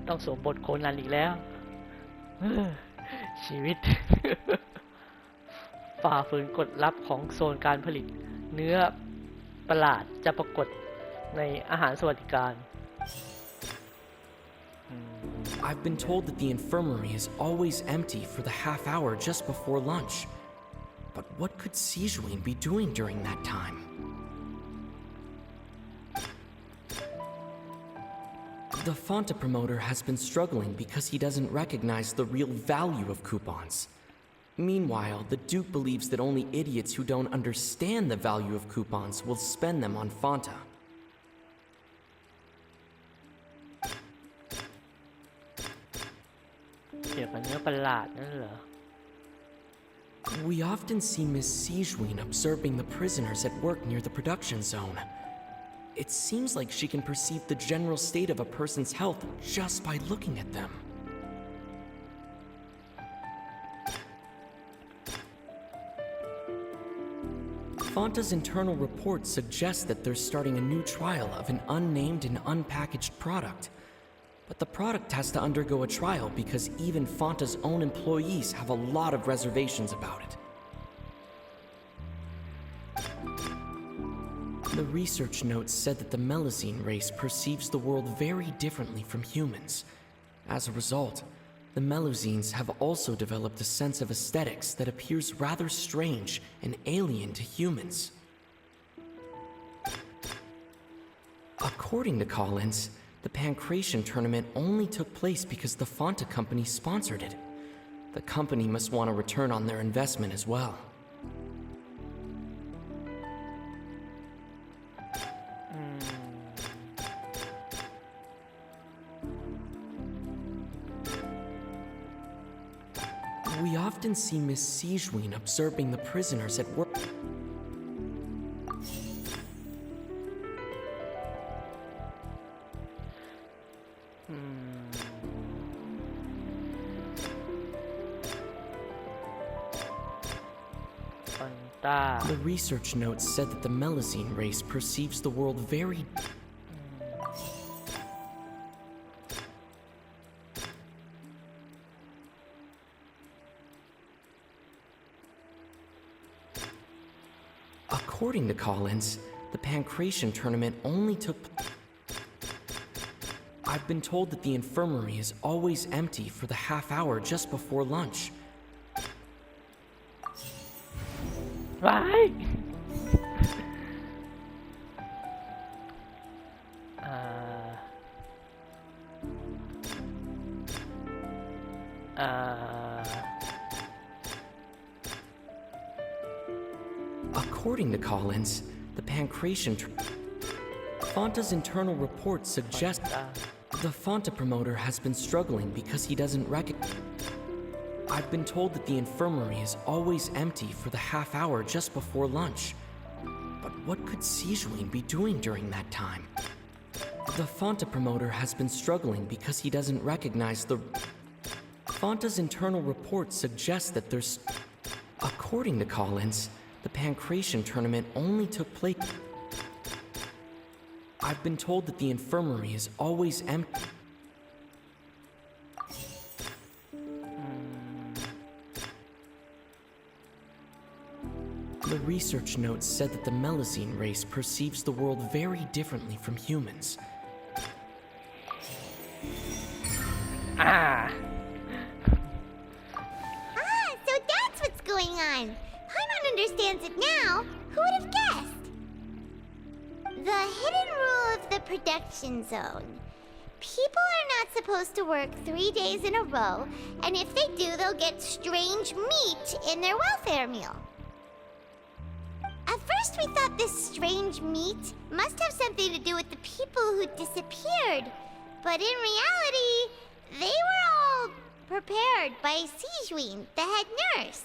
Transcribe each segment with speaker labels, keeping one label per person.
Speaker 1: ต้องสวมบทโคนันอีกแล้วชีวิต ฝ่าฝืนกฎลับของโซนการผลิตเนื้อประหลาดจะปรากฏในอาหารสวัสดิการ
Speaker 2: I've been told that the infirmary is always empty for the half hour just before lunch. But what could Sijuin be doing during that time? The Fanta promoter has been struggling because he doesn't recognize the real value of coupons. Meanwhile, the Duke believes that only idiots who don't understand the value of coupons will spend them on Fanta. We often see Miss Sijuin observing the prisoners at work near the production zone. It seems like she can perceive the general state of a person's health just by looking at them. Fanta's internal report suggests that they're starting a new trial of an unnamed and unpackaged product. But the product has to undergo a trial because even Fanta's own employees have a lot of reservations about it. The research notes said that the Melusine race perceives the world very differently from humans. As a result, the Melusines have also developed a sense of aesthetics that appears rather strange and alien to humans. According to Collins, the Pancration tournament only took place because the Fanta company sponsored it. The company must want a return on their investment as well. We often see Miss Sijuin observing the prisoners at work. The research notes said that the Melusine race perceives the world very... According to Collins, the Pancration tournament only took... I've been told that the infirmary is always empty for the half hour just before lunch.
Speaker 1: Right?
Speaker 2: According to Collins, the Pancration... Fanta's internal report suggests the Fanta promoter has been struggling because he doesn't recognize... I've been told that the infirmary is always empty for the half hour just before lunch. But what could Sijuin be doing during that time? The Fanta promoter has been struggling because he doesn't recognize the... Fanta's internal report suggests that there's... According to Collins, the Pancration tournament only took place... I've been told that the infirmary is always empty... The research notes said that the Melusine race perceives the world very differently from humans.
Speaker 3: So that's what's going on. Paimon understands it now. Who would have guessed? The hidden rule of the production zone. People are not supposed to work 3 days in a row, and if they do, they'll get strange meat in their welfare meal. At first we thought this strange meat must have something to do with the people who disappeared. But in reality, they were all prepared by Sijuin, the head nurse.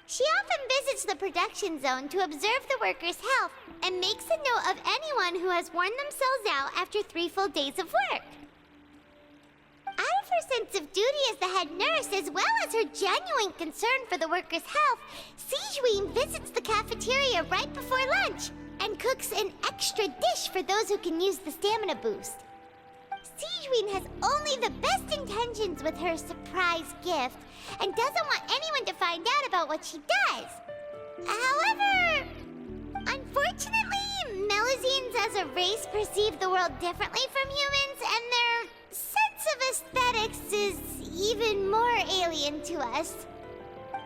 Speaker 3: She often visits the production zone to observe the workers' health and makes a note of anyone who has worn themselves out after 3 full days of work. Out of her sense of duty as the head nurse, as well as her genuine concern for the workers' health, Sijuin visits the cafeteria right before lunch and cooks an extra dish for those who can use the stamina boost. Sijwin has only the best intentions with her surprise gift and doesn't want anyone to find out about what she does. However, unfortunately, Melusines as a race perceive the world differently from humans, and their sense of aesthetics is even more alien to us.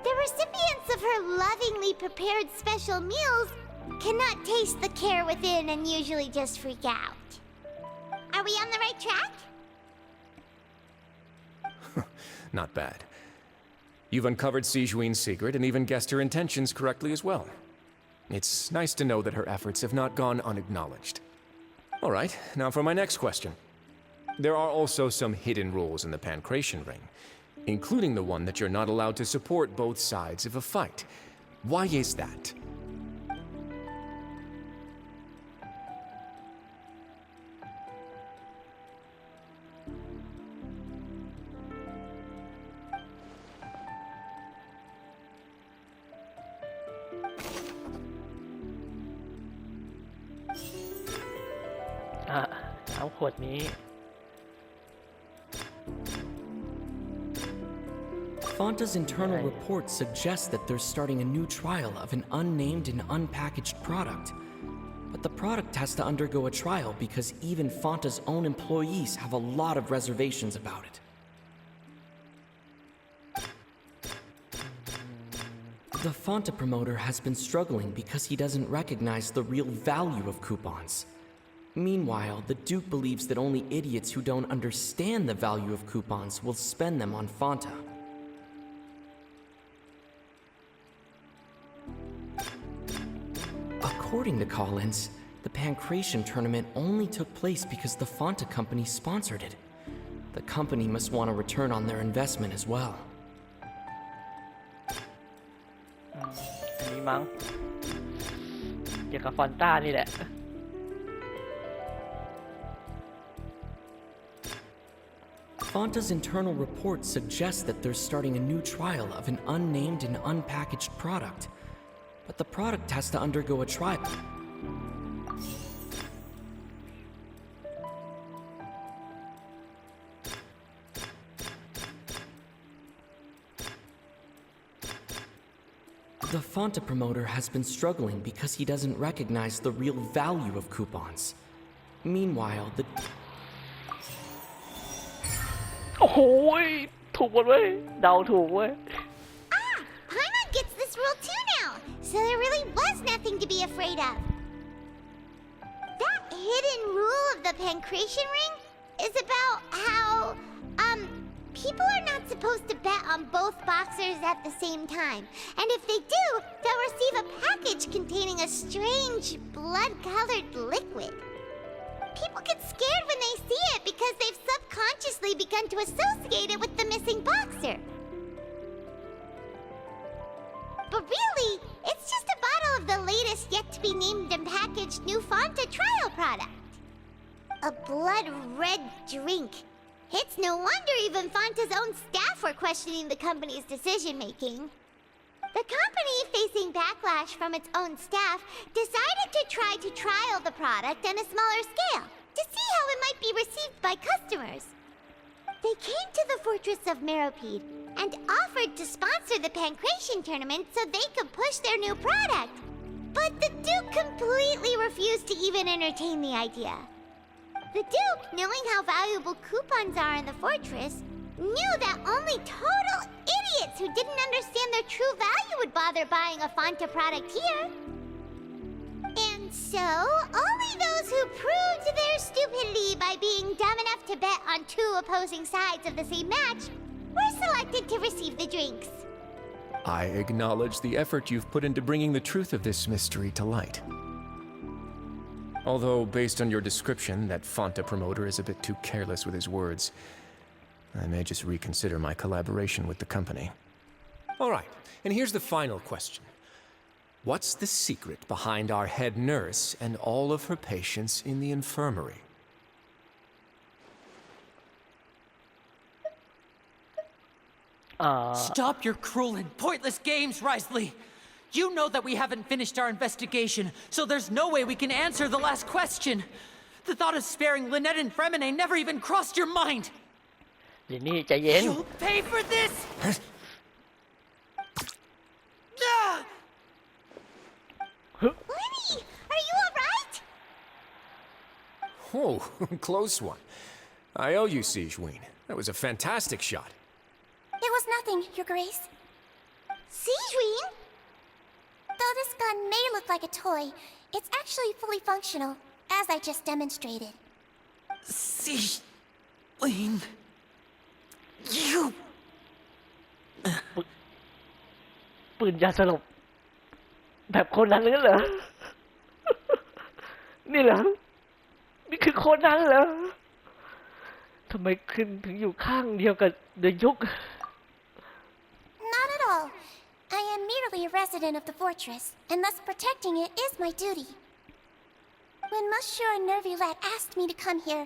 Speaker 3: The recipients of her lovingly prepared special meals cannot taste the care within and usually just freak out. Are we on the right track?
Speaker 4: Not bad. You've uncovered Sijwin's secret and even guessed her intentions correctly as well. It's nice to know that her efforts have not gone unacknowledged. All right, now for my next question. There are also some hidden rules in the Pancration Ring, including the one that you're not allowed to support both sides of a fight. Why is that?
Speaker 2: Fanta's internal report suggests that they're starting a new trial of an unnamed and unpackaged product. But the product has to undergo a trial because even Fanta's own employees have a lot of reservations about it. The Fanta promoter has been struggling because he doesn't recognize the real value of coupons. Meanwhile, the Duke believes that only idiots who don't understand the value of coupons will spend them on Fanta. According to Collins, the Pancration tournament only took place because the Fanta company sponsored it. The company must want a return on their investment as well.
Speaker 1: อันนี้มั้งเกี่ยวกับฟอนต้านี่แหละ
Speaker 2: Fanta's internal report suggests that they're starting a new trial of an unnamed and unpackaged product. But the product has to undergo a trial. The Fanta promoter has been struggling because he doesn't recognize the real value of coupons. Meanwhile, the...
Speaker 1: โอ้โหถูกหมดเว้ยเดาถูกเว้ย
Speaker 3: Paimon gets this rule too now, so there really was nothing to be afraid of. That hidden rule of the Pancration Ring is about how, people are not supposed to bet on both boxers at the same time. And if they do, they'll receive a package containing a strange, blood-colored liquid. People get scared when they see it because they've subconsciously begun to associate it with the missing boxer. But really, it's just a bottle of the latest yet-to-be-named and packaged new Fanta trial product. A blood-red drink. It's no wonder even Fanta's own staff were questioning the company's decision-making. The company, facing backlash from its own staff, decided to try to trial the product on a smaller scale to see how it might be received by customers. They came to the fortress of Meropide and offered to sponsor the Pancration tournament so they could push their new product. But the Duke completely refused to even entertain the idea. The Duke, knowing how valuable coupons are in the fortress, knew that only total idiots who didn't understand their true value would bother buying a Fanta product here. And so, only those who proved their stupidity by being dumb enough to bet on two opposing sides of the same match were selected to receive the drinks.
Speaker 4: I acknowledge the effort you've put into bringing the truth of this mystery to light. Although, based on your description, that Fanta promoter is a bit too careless with his words, I may just reconsider my collaboration with the company. All right, and here's the final question. What's the secret behind our head nurse and all of her patients in the infirmary?
Speaker 5: Stop your cruel and pointless games, Risley! You know that we haven't finished our investigation, so there's no way we can answer the last question. The thought of sparing Lynette and Fremine never even crossed your mind!
Speaker 1: ลินนี่ใจเย็น
Speaker 5: You'll pay for this! Ah!
Speaker 3: Lenny, are you alright?
Speaker 4: Oh, close one. I owe you, Sijuin. That was a fantastic shot.
Speaker 6: It was nothing, Your Grace.
Speaker 3: Sijuin?
Speaker 6: Though this gun may look like a toy, it's actually fully functional, as I just demonstrated.
Speaker 5: Sijuin... You...
Speaker 1: ปืนยาสลบแบบโคนันนั่นเหรอ นี่เหรอ นี่คือโคนันเหรอ ทำไมขึ้นถึงอยู่ข้างเดียวกับเดยุก
Speaker 6: Not at all. I am merely a resident of the fortress, and thus protecting it is my duty. When Monsieur Nervilet asked me to come here,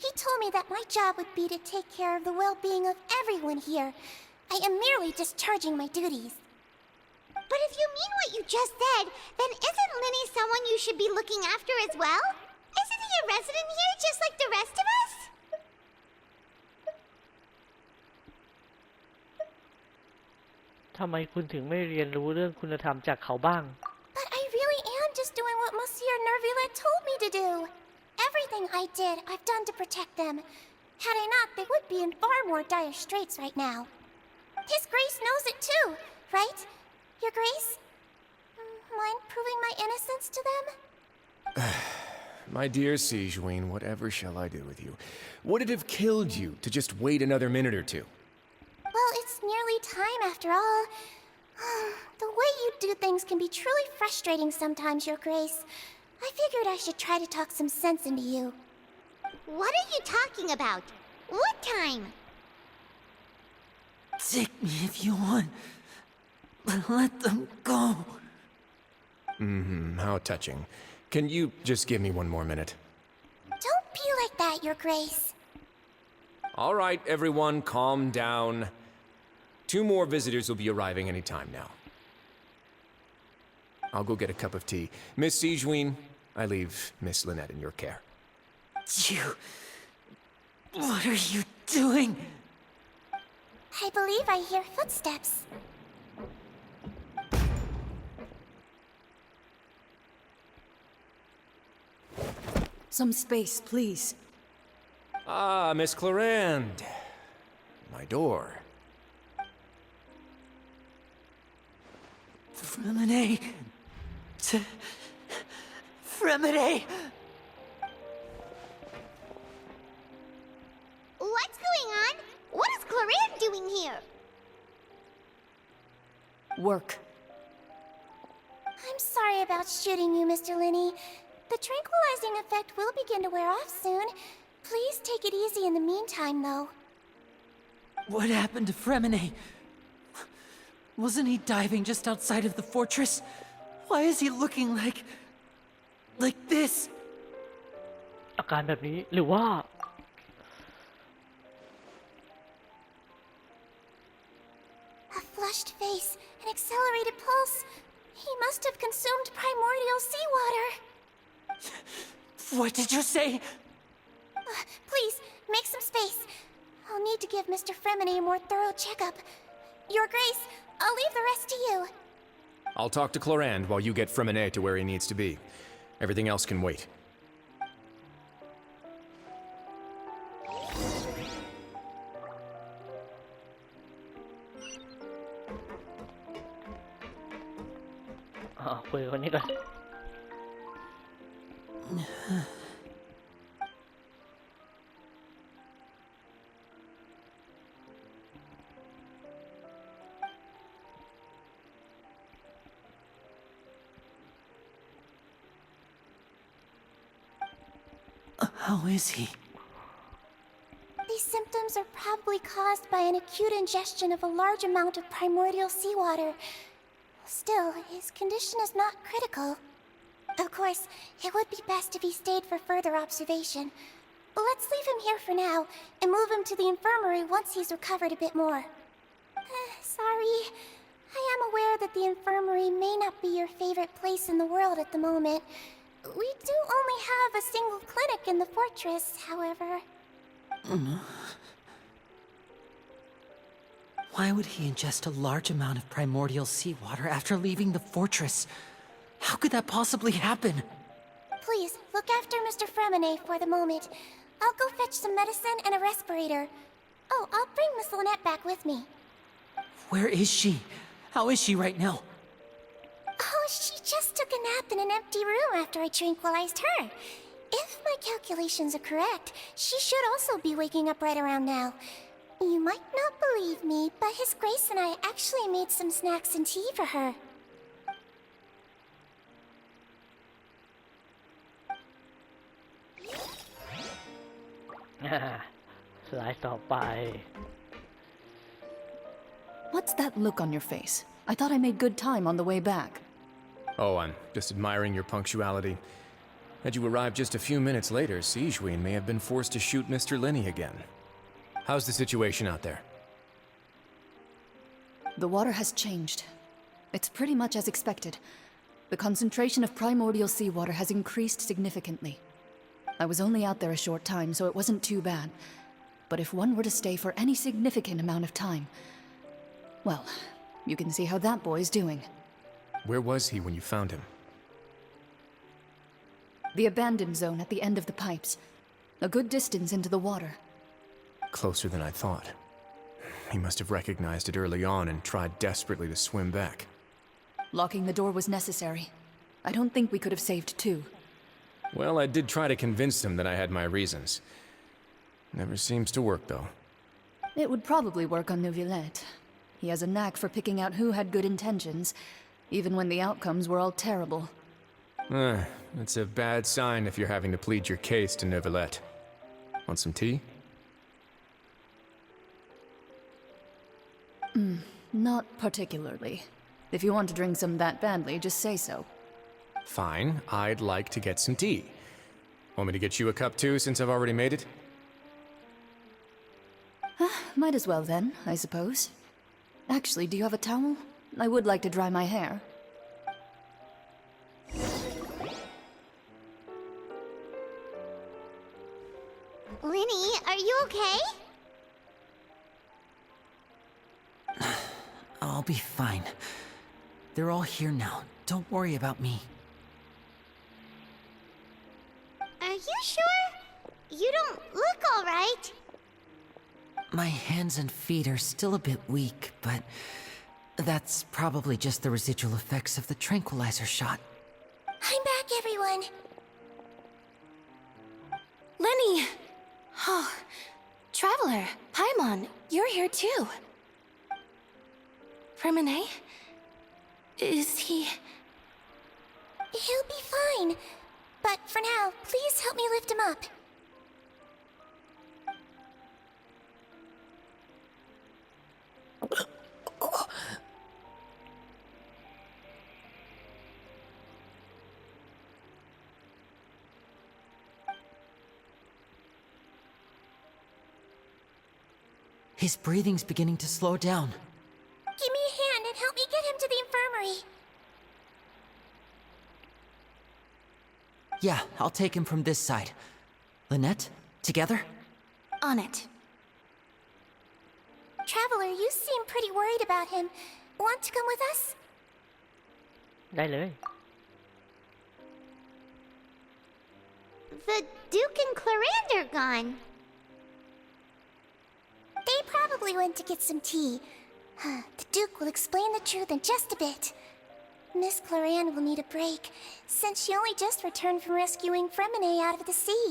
Speaker 6: he told me that my job would be to take care of the well-being of everyone here. I am merely discharging my duties.
Speaker 3: But if you mean what you just said, then isn't Lenny someone you should be looking after as well? Isn't he a resident here just like the rest of us?
Speaker 1: ทำไมคุณถึงไม่เรียนรู้เรื่องคุณธรรมจากเขาบ้าง
Speaker 6: But I really am just doing what Monsieur Nervilet told me to do. Everything I did, I've done to protect them. Had I not, they would be in far more dire straits right now. His Grace knows it too, right? Your Grace? Mind proving my innocence to them?
Speaker 4: My dear Sijuin, whatever shall I do with you? Would it have killed you to just wait another minute or two?
Speaker 6: Well, it's nearly time after all. The way you do things can be truly frustrating sometimes, Your Grace. I figured I should try to talk some sense into you.
Speaker 3: What are you talking about? What time?
Speaker 5: Take me if you want, but let them go.
Speaker 4: How touching. Can you just give me one more minute?
Speaker 6: Don't be like that, Your Grace.
Speaker 4: All right, everyone, calm down. 2 more visitors will be arriving any time now. I'll go get a cup of tea. Miss Sijuin, I leave Miss Lynette in your care.
Speaker 5: You... What are you doing?
Speaker 6: I believe I hear footsteps.
Speaker 7: Some space, please.
Speaker 4: Ah, Miss Clarand. My door.
Speaker 5: Fremine... Fremine...
Speaker 3: What's going on? What is Clarand doing here?
Speaker 7: Work.
Speaker 6: I'm sorry about shooting you, Mr. Linney. The tranquilizing effect will begin to wear off soon. Please take it easy in the meantime, though.
Speaker 5: What happened to Fremine? Wasn't he diving just outside of the fortress? Why is he looking like this?
Speaker 1: อาการแบบนี้หรือว่า
Speaker 6: A flushed face, an accelerated pulse. He must have consumed primordial seawater.
Speaker 5: What did you say?
Speaker 6: Please, make some space. I'll need to give Mr. Fremine a more thorough checkup. Your Grace, I'll leave the rest to you.
Speaker 4: I'll talk to Clarand while you get Fremine to where he needs to be. Everything else can wait.
Speaker 1: คุยกับคนนี้ก่อน
Speaker 5: How is he?
Speaker 6: These symptoms are probably caused by an acute ingestion of a large amount of primordial seawater. Still, his condition is not critical. Of course, it would be best if he stayed for further observation. But let's leave him here for now, and move him to the infirmary once he's recovered a bit more. Sorry. I am aware that the infirmary may not be your favorite place in the world at the moment. We do only have a single clinic in the fortress, however.
Speaker 5: Why would he ingest a large amount of primordial seawater after leaving the fortress? How could that possibly happen?
Speaker 6: Please, look after Mr. Fremine for the moment. I'll go fetch some medicine and a respirator. Oh, I'll bring Miss Lynette back with me.
Speaker 5: Where is she? How is she right now?
Speaker 6: Oh, she just took a nap in an empty room after I tranquilized her. If my calculations are correct, she should also be waking up right around now. You might not believe me, but His Grace and I actually made some snacks and tea for her.
Speaker 1: สไลด์ต่อไป
Speaker 7: What's that look on your face? I thought I made good time on the way back.
Speaker 4: Oh, I'm just admiring your punctuality. Had you arrived just a few minutes later, Sigewinne may have been forced to shoot Mr. Linny again. How's the situation out there?
Speaker 7: The water has changed. It's pretty much as expected. The concentration of primordial seawater has increased significantly. I was only out there a short time, so it wasn't too bad. But if one were to stay for any significant amount of time, well, you can see how that boy's doing.
Speaker 4: Where was he when you found him?
Speaker 7: The abandoned zone at the end of the pipes. A good distance into the water.
Speaker 4: Closer than I thought. He must have recognized it early on and tried desperately to swim back.
Speaker 7: Locking the door was necessary. I don't think we could have saved two.
Speaker 4: Well, I did try to convince him that I had my reasons. Never seems to work, though.
Speaker 7: It would probably work on Neuvillette. He has a knack for picking out who had good intentions, even when the outcomes were all terrible.
Speaker 4: It's a bad sign if you're having to plead your case to Neuvillette. Want some tea?
Speaker 7: Not particularly. If you want to drink some that badly, just say so.
Speaker 4: Fine, I'd like to get some tea. Want me to get you a cup too, since I've already made it?
Speaker 7: Might as well then, I suppose. Actually, do you have a towel? I would like to dry my hair.
Speaker 3: Linny, are you okay?
Speaker 5: I'll be fine. They're all here now. Don't worry about me.
Speaker 3: Are you sure? You don't look all right.
Speaker 5: My hands and feet are still a bit weak, but that's probably just the residual effects of the tranquilizer shot.
Speaker 6: I'm back, everyone.
Speaker 8: Lenny! Oh, Traveler, Paimon, you're here too. Fremine? Is he...
Speaker 6: He'll be fine. But for now, please help me lift him up.
Speaker 5: His breathing's beginning to slow down.
Speaker 6: Give me a hand and help me get him to the infirmary.
Speaker 5: Yeah, I'll take him from this side. Lynette, together?
Speaker 8: On it.
Speaker 6: Traveler, you seem pretty worried about him. Want to come with us?
Speaker 1: ได้เลย
Speaker 3: The Duke and Clarande are gone.
Speaker 6: They probably went to get some tea. The Duke will explain the truth in just a bit. Miss Clarande will need a break, since she only just returned from rescuing Fremine out of the sea.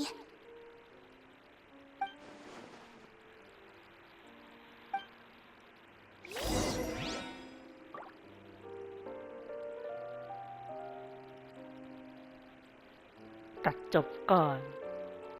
Speaker 1: ตัดจบก่อน